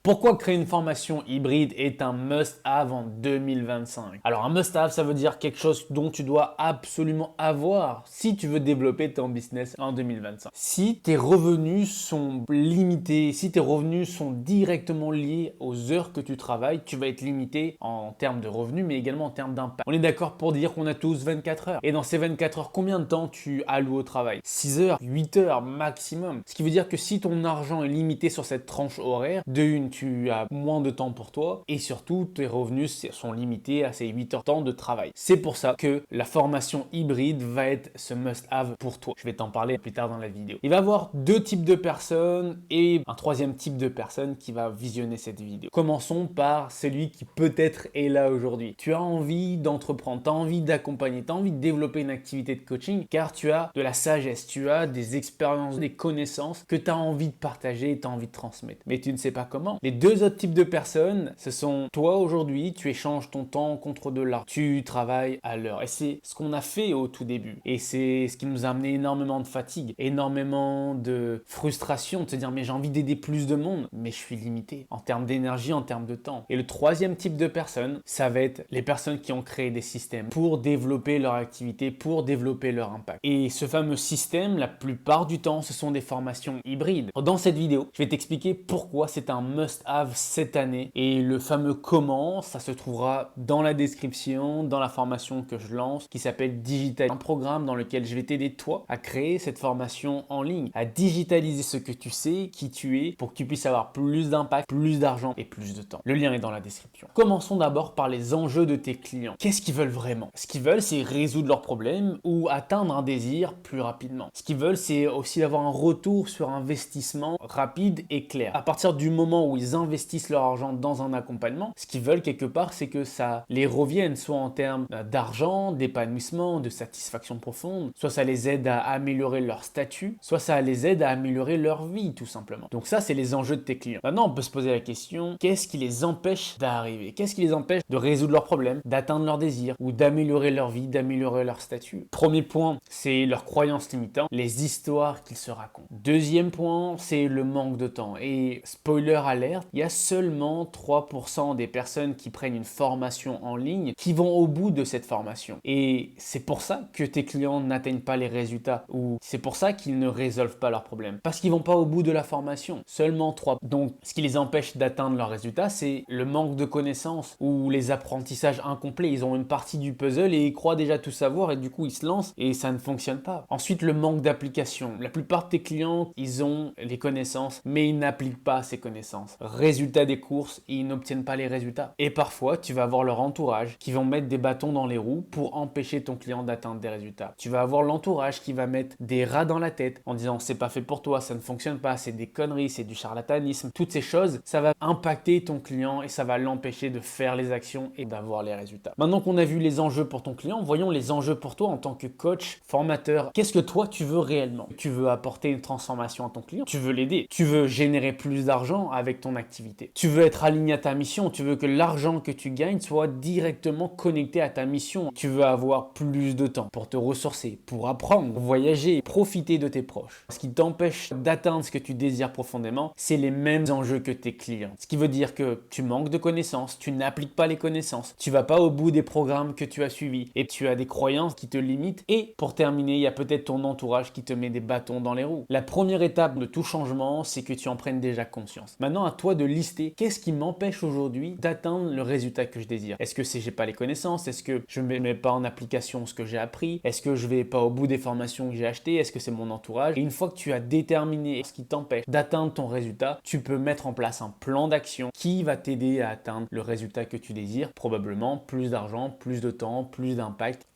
Pourquoi créer une formation hybride est un must-have en 2025? Alors un must-have, ça veut dire quelque chose dont tu dois absolument avoir si tu veux développer ton business en 2025. Si tes revenus sont limités, si tes revenus sont directement liés aux heures que tu travailles, tu vas être limité en termes de revenus, mais également en termes d'impact. On est d'accord pour dire qu'on a tous 24 heures. Et dans ces 24 heures, combien de temps tu alloues au travail? 6 heures, 8 heures maximum. Ce qui veut dire que si ton argent est limité sur cette tranche horaire, de une, tu as moins de temps pour toi et surtout tes revenus sont limités à ces 8 heures de temps de travail. C'est pour ça que la formation hybride va être ce must-have pour toi. Je vais t'en parler plus tard dans la vidéo. Il va y avoir deux types de personnes et un troisième type de personne qui va visionner cette vidéo. Commençons par celui qui peut-être est là aujourd'hui. Tu as envie d'entreprendre, tu as envie d'accompagner, tu as envie de développer une activité de coaching car tu as de la sagesse, tu as des expériences, des connaissances que tu as envie de partager et tu as envie de transmettre. Mais tu ne sais pas comment. Les deux autres types de personnes, ce sont toi aujourd'hui, tu échanges ton temps contre de l'argent. Tu travailles à l'heure. Et c'est ce qu'on a fait au tout début. Et c'est ce qui nous a amené énormément de fatigue, énormément de frustration, de se dire mais j'ai envie d'aider plus de monde, mais je suis limité en termes d'énergie, en termes de temps. Et le troisième type de personnes, ça va être les personnes qui ont créé des systèmes pour développer leur activité, pour développer leur impact. Et ce fameux système, la plupart du temps, ce sont des formations hybrides. Dans cette vidéo, je vais t'expliquer pourquoi c'est un must-have cette année et le fameux comment, ça se trouvera dans la description, dans la formation que je lance qui s'appelle Digital, un programme dans lequel je vais t'aider toi à créer cette formation en ligne, à digitaliser ce que tu sais, qui tu es, pour que tu puisses avoir plus d'impact, plus d'argent et plus de temps. Le lien est dans la description. Commençons d'abord par les enjeux de tes clients. Qu'est-ce qu'ils veulent vraiment? Ce qu'ils veulent, c'est résoudre leurs problèmes ou atteindre un désir plus rapidement. Ce qu'ils veulent, c'est aussi avoir un retour sur investissement rapide et clair. À partir du moment où ils investissent leur argent dans un accompagnement, ce qu'ils veulent quelque part, c'est que ça les revienne, soit en termes d'argent, d'épanouissement, de satisfaction profonde, soit ça les aide à améliorer leur statut, soit ça les aide à améliorer leur vie tout simplement. Donc ça, c'est les enjeux de tes clients. Maintenant, on peut se poser la question, qu'est-ce qui les empêche d'arriver? Qu'est-ce qui les empêche de résoudre leurs problèmes, d'atteindre leurs désirs ou d'améliorer leur vie, d'améliorer leur statut? Premier point, c'est leurs croyances limitantes, les histoires qu'ils se racontent. Deuxième point, c'est le manque de temps. Et spoiler alert, il y a seulement 3% des personnes qui prennent une formation en ligne qui vont au bout de cette formation. Et c'est pour ça que tes clients n'atteignent pas les résultats ou c'est pour ça qu'ils ne résolvent pas leurs problèmes. Parce qu'ils vont pas au bout de la formation. Seulement 3. Donc, ce qui les empêche d'atteindre leurs résultats, c'est le manque de connaissances ou les apprentissages incomplets. Ils ont une partie du puzzle et ils croient déjà tout savoir et du coup, ils se lancent et ça ne fonctionne pas. Ensuite, le manque d'application. La plupart de tes clients, ils ont les connaissances, mais ils n'appliquent pas ces connaissances. Résultat des courses, ils n'obtiennent pas les résultats. Et parfois, tu vas avoir leur entourage qui vont mettre des bâtons dans les roues pour empêcher ton client d'atteindre des résultats. Tu vas avoir l'entourage qui va mettre des rats dans la tête en disant c'est pas fait pour toi, ça ne fonctionne pas, c'est des conneries, c'est du charlatanisme. Toutes ces choses, ça va impacter ton client et ça va l'empêcher de faire les actions et d'avoir les résultats. Maintenant qu'on a vu les enjeux pour ton client, voyons les enjeux pour toi en tant que coach, formateur. Qu'est-ce que toi tu veux réellement? Tu veux apporter une transformation à ton client, tu veux l'aider, tu veux générer plus d'argent avec ton activité, tu veux être aligné à ta mission, tu veux que l'argent que tu gagnes soit directement connecté à ta mission, tu veux avoir plus de temps pour te ressourcer, pour apprendre, pour voyager, profiter de tes proches. Ce qui t'empêche d'atteindre ce que tu désires profondément, c'est les mêmes enjeux que tes clients. Ce qui veut dire que tu manques de connaissances, tu n'appliques pas les connaissances, tu vas pas au bout des programmes que tu as suivis et tu as des croyances qui te limitent. Et pour terminer, il y a peut-être ton entourage qui te met des bâtons dans les roues. La première étape de tout changement, c'est que tu en prennes déjà conscience. Maintenant, à toi de lister qu'est-ce qui m'empêche aujourd'hui d'atteindre le résultat que je désire. Est-ce que c'est j'ai pas les connaissances? Est-ce que je ne mets pas en application ce que j'ai appris? Est-ce que je vais pas au bout des formations que j'ai achetées? Est-ce que c'est mon entourage? Et une fois que tu as déterminé ce qui t'empêche d'atteindre ton résultat, tu peux mettre en place un plan d'action qui va t'aider à atteindre le résultat que tu désires. Probablement plus d'argent, plus de temps, plus d'impact.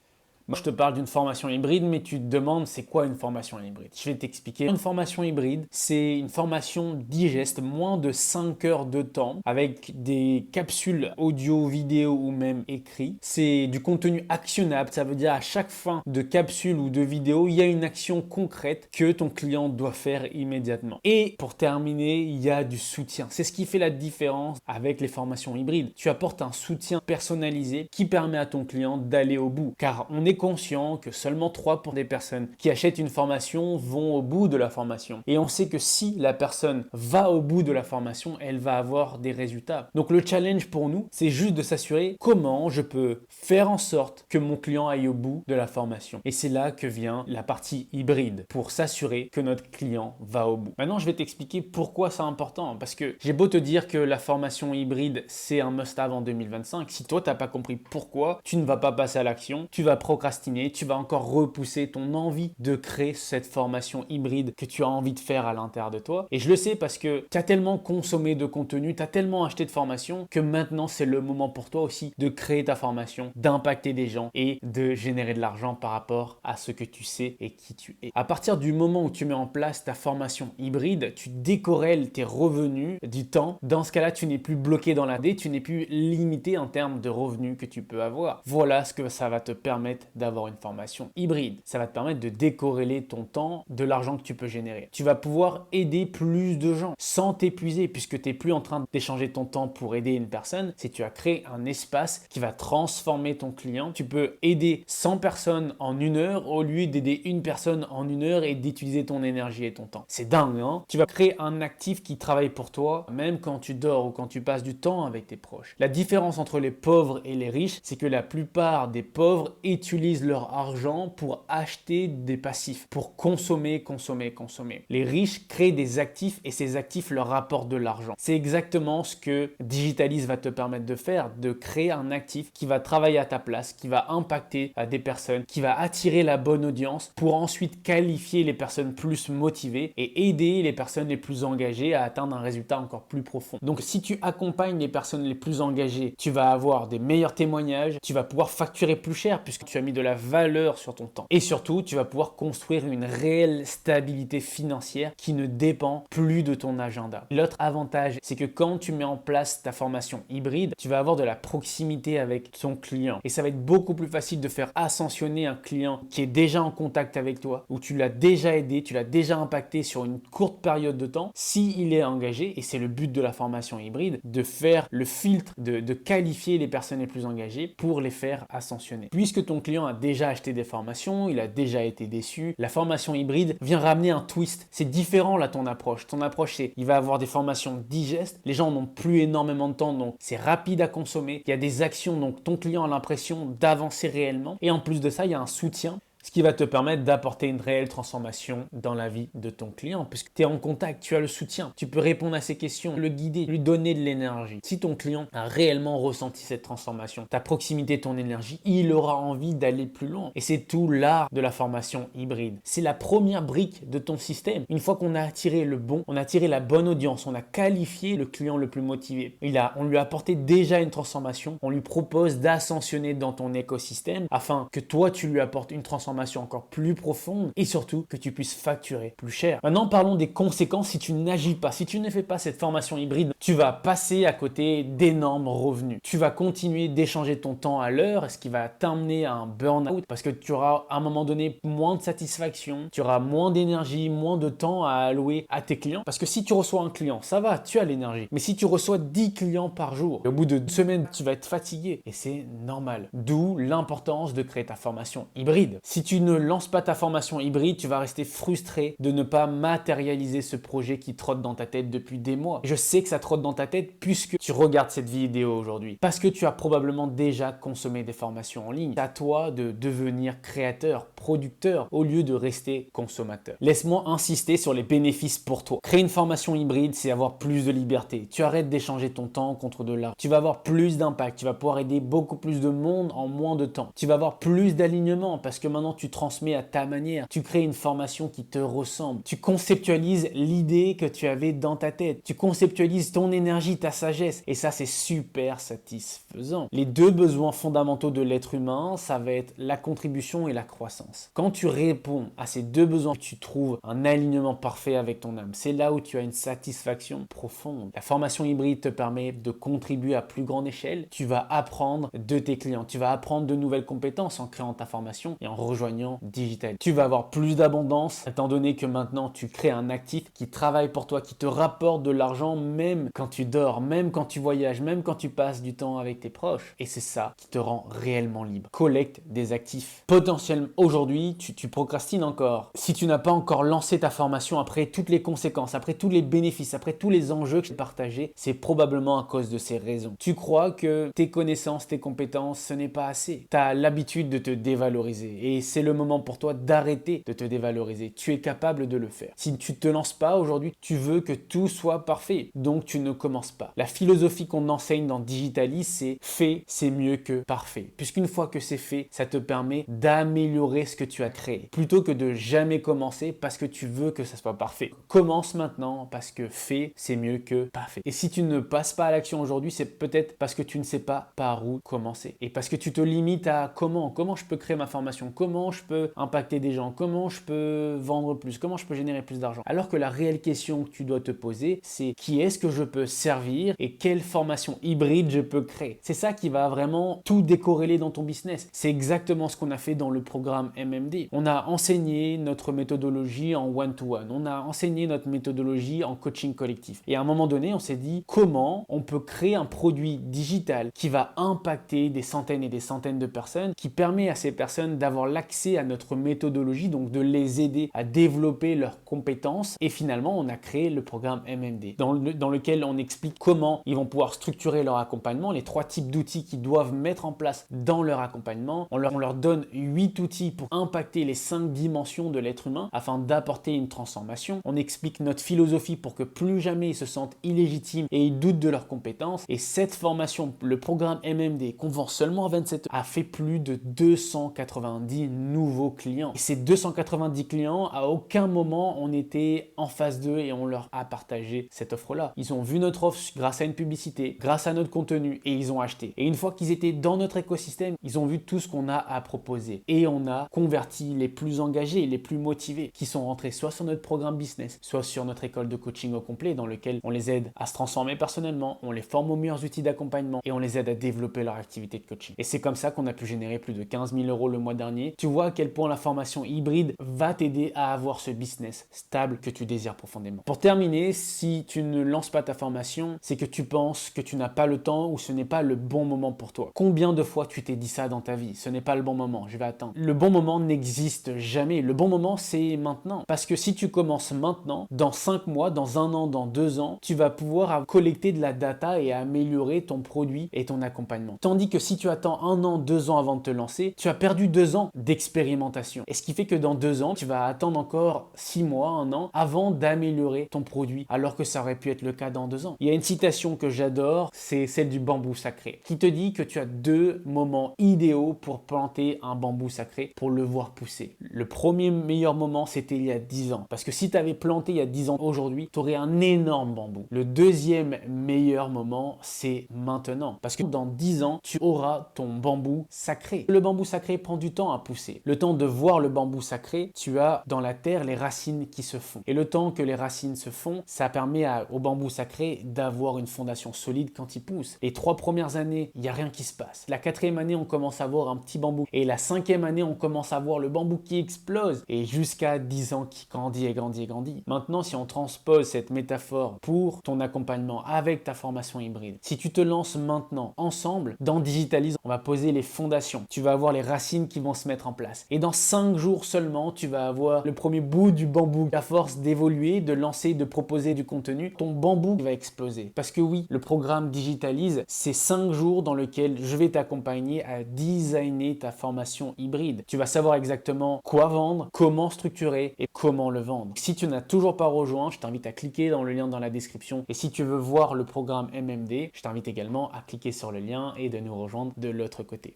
Moi, je te parle d'une formation hybride, mais tu te demandes c'est quoi une formation hybride? Je vais t'expliquer. Une formation hybride, c'est une formation digeste, moins de 5 heures de temps, avec des capsules audio, vidéo ou même écrit. C'est du contenu actionnable, ça veut dire à chaque fin de capsule ou de vidéo, il y a une action concrète que ton client doit faire immédiatement. Et pour terminer, il y a du soutien. C'est ce qui fait la différence avec les formations hybrides. Tu apportes un soutien personnalisé qui permet à ton client d'aller au bout. Car on est es conscient que seulement 3% des personnes qui achètent une formation vont au bout de la formation. Et on sait que si la personne va au bout de la formation, elle va avoir des résultats. Donc le challenge pour nous, c'est juste de s'assurer comment je peux faire en sorte que mon client aille au bout de la formation. Et c'est là que vient la partie hybride pour s'assurer que notre client va au bout. Maintenant, je vais t'expliquer pourquoi c'est important. Parce que j'ai beau te dire que la formation hybride, c'est un must-have en 2025. Si toi, tu n'as pas compris pourquoi, tu ne vas pas passer à l'action, tu vas procrastiner, tu vas encore repousser ton envie de créer cette formation hybride que tu as envie de faire à l'intérieur de toi. Et je le sais parce que tu as tellement consommé de contenu, tu as tellement acheté de formation que maintenant, c'est le moment pour toi aussi de créer ta formation, d'impacter des gens et de générer de l'argent par rapport à ce que tu sais et qui tu es. À partir du moment où tu mets en place ta formation hybride, tu décorrèles tes revenus du temps. Dans ce cas-là, tu n'es plus bloqué dans la dé, tu n'es plus limité en termes de revenus que tu peux avoir. Voilà ce que ça va te permettre d'avoir une formation hybride. Ça va te permettre de décorréler ton temps de l'argent que tu peux générer. Tu vas pouvoir aider plus de gens sans t'épuiser puisque tu n'es plus en train d'échanger ton temps pour aider une personne. Si tu as créé un espace qui va transformer ton client, tu peux aider 100 personnes en 1 heure au lieu d'aider une personne en 1 heure et d'utiliser ton énergie et ton temps. C'est dingue, hein? Tu vas créer un actif qui travaille pour toi, même quand tu dors ou quand tu passes du temps avec tes proches. La différence entre les pauvres et les riches, c'est que la plupart des pauvres utilisent leur argent pour acheter des passifs, pour consommer, consommer, consommer. Les riches créent des actifs et ces actifs leur rapportent de l'argent. C'est exactement ce que Digitalis va te permettre de faire, de créer un actif qui va travailler à ta place, qui va impacter des personnes, qui va attirer la bonne audience pour ensuite qualifier les personnes plus motivées et aider les personnes les plus engagées à atteindre un résultat encore plus profond. Donc si tu accompagnes les personnes les plus engagées, tu vas avoir des meilleurs témoignages, tu vas pouvoir facturer plus cher puisque tu as mis de la valeur sur ton temps. Et surtout, tu vas pouvoir construire une réelle stabilité financière qui ne dépend plus de ton agenda. L'autre avantage, c'est que quand tu mets en place ta formation hybride, tu vas avoir de la proximité avec ton client. Et ça va être beaucoup plus facile de faire ascensionner un client qui est déjà en contact avec toi, où tu l'as déjà aidé, tu l'as déjà impacté sur une courte période de temps, s'il est engagé, et c'est le but de la formation hybride, de faire le filtre, de qualifier les personnes les plus engagées pour les faire ascensionner. Puisque ton client a déjà acheté des formations, il a déjà été déçu, la formation hybride vient ramener un twist. C'est différent là ton approche. Ton approche, c'est il va avoir des formations digestes, les gens n'ont plus énormément de temps, donc c'est rapide à consommer, il y a des actions, donc ton client a l'impression d'avancer réellement, et en plus de ça, il y a un soutien, ce qui va te permettre d'apporter une réelle transformation dans la vie de ton client, puisque tu es en contact, tu as le soutien, tu peux répondre à ses questions, le guider, lui donner de l'énergie. Si ton client a réellement ressenti cette transformation, ta proximité, ton énergie, il aura envie d'aller plus loin. Et c'est tout l'art de la formation hybride. C'est la première brique de ton système. Une fois qu'on a attiré le bon, on a attiré la bonne audience, on a qualifié le client le plus motivé. On lui a apporté déjà une transformation, on lui propose d'ascensionner dans ton écosystème afin que toi, tu lui apportes une transformation encore plus profonde et surtout que tu puisses facturer plus cher. Maintenant, parlons des conséquences si tu n'agis pas. Si tu ne fais pas cette formation hybride, tu vas passer à côté d'énormes revenus. Tu vas continuer d'échanger ton temps à l'heure, ce qui va t'amener à un burn-out parce que tu auras à un moment donné moins de satisfaction, tu auras moins d'énergie, moins de temps à allouer à tes clients. Parce que si tu reçois un client, ça va, tu as l'énergie. Mais si tu reçois 10 clients par jour, au bout de 2 semaines, tu vas être fatigué et c'est normal. D'où l'importance de créer ta formation hybride. Si tu ne lances pas ta formation hybride, tu vas rester frustré de ne pas matérialiser ce projet qui trotte dans ta tête depuis des mois. Je sais que ça trotte dans ta tête puisque tu regardes cette vidéo aujourd'hui. Parce que tu as probablement déjà consommé des formations en ligne. C'est à toi de devenir créateur, producteur, au lieu de rester consommateur. Laisse-moi insister sur les bénéfices pour toi. Créer une formation hybride, c'est avoir plus de liberté. Tu arrêtes d'échanger ton temps contre de l'argent. Tu vas avoir plus d'impact. Tu vas pouvoir aider beaucoup plus de monde en moins de temps. Tu vas avoir plus d'alignement parce que maintenant, tu transmets à ta manière. Tu crées une formation qui te ressemble. Tu conceptualises l'idée que tu avais dans ta tête. Tu conceptualises ton énergie, ta sagesse. Et ça, c'est super satisfaisant. Les 2 besoins fondamentaux de l'être humain, ça va être la contribution et la croissance. Quand tu réponds à ces 2 besoins, tu trouves un alignement parfait avec ton âme. C'est là où tu as une satisfaction profonde. La formation hybride te permet de contribuer à plus grande échelle. Tu vas apprendre de tes clients. Tu vas apprendre de nouvelles compétences en créant ta formation et en rejoignant rejoignant Digitalis. Tu vas avoir plus d'abondance étant donné que maintenant tu crées un actif qui travaille pour toi, qui te rapporte de l'argent même quand tu dors, même quand tu voyages, même quand tu passes du temps avec tes proches. Et c'est ça qui te rend réellement libre. Collecte des actifs. Potentiellement, aujourd'hui, tu procrastines encore. Si tu n'as pas encore lancé ta formation après toutes les conséquences, après tous les bénéfices, après tous les enjeux que j'ai partagés, c'est probablement à cause de ces raisons. Tu crois que tes connaissances, tes compétences, ce n'est pas assez. Tu as l'habitude de te dévaloriser et c'est le moment pour toi d'arrêter de te dévaloriser. Tu es capable de le faire. Si tu ne te lances pas aujourd'hui, tu veux que tout soit parfait. Donc tu ne commences pas. La philosophie qu'on enseigne dans Digitalis, c'est fait, c'est mieux que parfait. Puisqu'une fois que c'est fait, ça te permet d'améliorer ce que tu as créé. Plutôt que de jamais commencer parce que tu veux que ça soit parfait. Commence maintenant parce que fait, c'est mieux que parfait. Et si tu ne passes pas à l'action aujourd'hui, c'est peut-être parce que tu ne sais pas par où commencer. Et parce que tu te limites à comment je peux créer ma formation, comment je peux impacter des gens, comment je peux vendre plus, comment je peux générer plus d'argent. Alors que la réelle question que tu dois te poser, c'est qui est-ce que je peux servir et quelle formation hybride je peux créer. C'est ça qui va vraiment tout décorréler dans ton business. C'est exactement ce qu'on a fait dans le programme MMD. On a enseigné notre méthodologie en one-to-one. On a enseigné notre méthodologie en coaching collectif. Et à un moment donné, on s'est dit comment on peut créer un produit digital qui va impacter des centaines et des centaines de personnes, qui permet à ces personnes d'avoir l'accès à notre méthodologie, donc de les aider à développer leurs compétences. Et finalement, on a créé le programme MMD, dans lequel on explique comment ils vont pouvoir structurer leur accompagnement, les 3 types d'outils qu'ils doivent mettre en place dans leur accompagnement. On leur donne 8 outils pour impacter les 5 dimensions de l'être humain afin d'apporter une transformation. On explique notre philosophie pour que plus jamais ils se sentent illégitimes et ils doutent de leurs compétences. Et cette formation, le programme MMD, qu'on vend seulement à 27 €, a fait plus de 290 nouveaux clients. Et ces 290 clients, à aucun moment on était en face d'eux et on leur a partagé cette offre-là. Ils ont vu notre offre grâce à une publicité, grâce à notre contenu et ils ont acheté. Et une fois qu'ils étaient dans notre écosystème, ils ont vu tout ce qu'on a à proposer. Et on a converti les plus engagés, les plus motivés, qui sont rentrés soit sur notre programme business, soit sur notre école de coaching au complet dans lequel on les aide à se transformer personnellement, on les forme aux meilleurs outils d'accompagnement et on les aide à développer leur activité de coaching. Et c'est comme ça qu'on a pu générer plus de 15 000 € le mois dernier. Tu vois à quel point la formation hybride va t'aider à avoir ce business stable que tu désires profondément. Pour terminer, si tu ne lances pas ta formation, c'est que tu penses que tu n'as pas le temps ou ce n'est pas le bon moment pour toi. Combien de fois tu t'es dit ça dans ta vie? Ce n'est pas le bon moment, je vais attendre. Le bon moment n'existe jamais. Le bon moment, c'est maintenant. Parce que si tu commences maintenant, dans 5 mois, dans 1 an, dans 2 ans, tu vas pouvoir collecter de la data et améliorer ton produit et ton accompagnement. Tandis que si tu attends 1 an, 2 ans avant de te lancer, tu as perdu 2 ans d'expérimentation. Et ce qui fait que dans 2 ans, tu vas attendre encore 6 mois, 1 an avant d'améliorer ton produit, alors que ça aurait pu être le cas dans 2 ans. Il y a une citation que j'adore, c'est celle du bambou sacré, qui te dit que tu as 2 moments idéaux pour planter un bambou sacré, pour le voir pousser. Le premier meilleur moment, c'était il y a 10 ans. Parce que si tu avais planté il y a 10 ans aujourd'hui, tu aurais un énorme bambou. Le deuxième meilleur moment, c'est maintenant. Parce que dans 10 ans, tu auras ton bambou sacré. Le bambou sacré prend du temps à pousser. Le temps de voir le bambou sacré, tu as dans la terre les racines qui se font. Et le temps que les racines se font, ça permet au bambou sacré d'avoir une fondation solide quand il pousse. Les 3 premières années, il n'y a rien qui se passe. La 4e année, on commence à voir un petit bambou. Et la 5e année, on commence à voir le bambou qui explose. Et jusqu'à 10 ans qui grandit et grandit et grandit. Maintenant, si on transpose cette métaphore pour ton accompagnement avec ta formation hybride, si tu te lances maintenant ensemble, dans Digitalis, on va poser les fondations. Tu vas avoir les racines qui vont se mettre en place. Et dans 5 jours seulement, tu vas avoir le premier bout du bambou. À force d'évoluer, de lancer, de proposer du contenu, ton bambou va exploser. Parce que oui, le programme Digitalis, c'est 5 jours dans lesquels je vais t'accompagner à designer ta formation hybride. Tu vas savoir exactement quoi vendre, comment structurer et comment le vendre. Si tu n'as toujours pas rejoint, je t'invite à cliquer dans le lien dans la description. Et si tu veux voir le programme MMD, je t'invite également à cliquer sur le lien et de nous rejoindre de l'autre côté.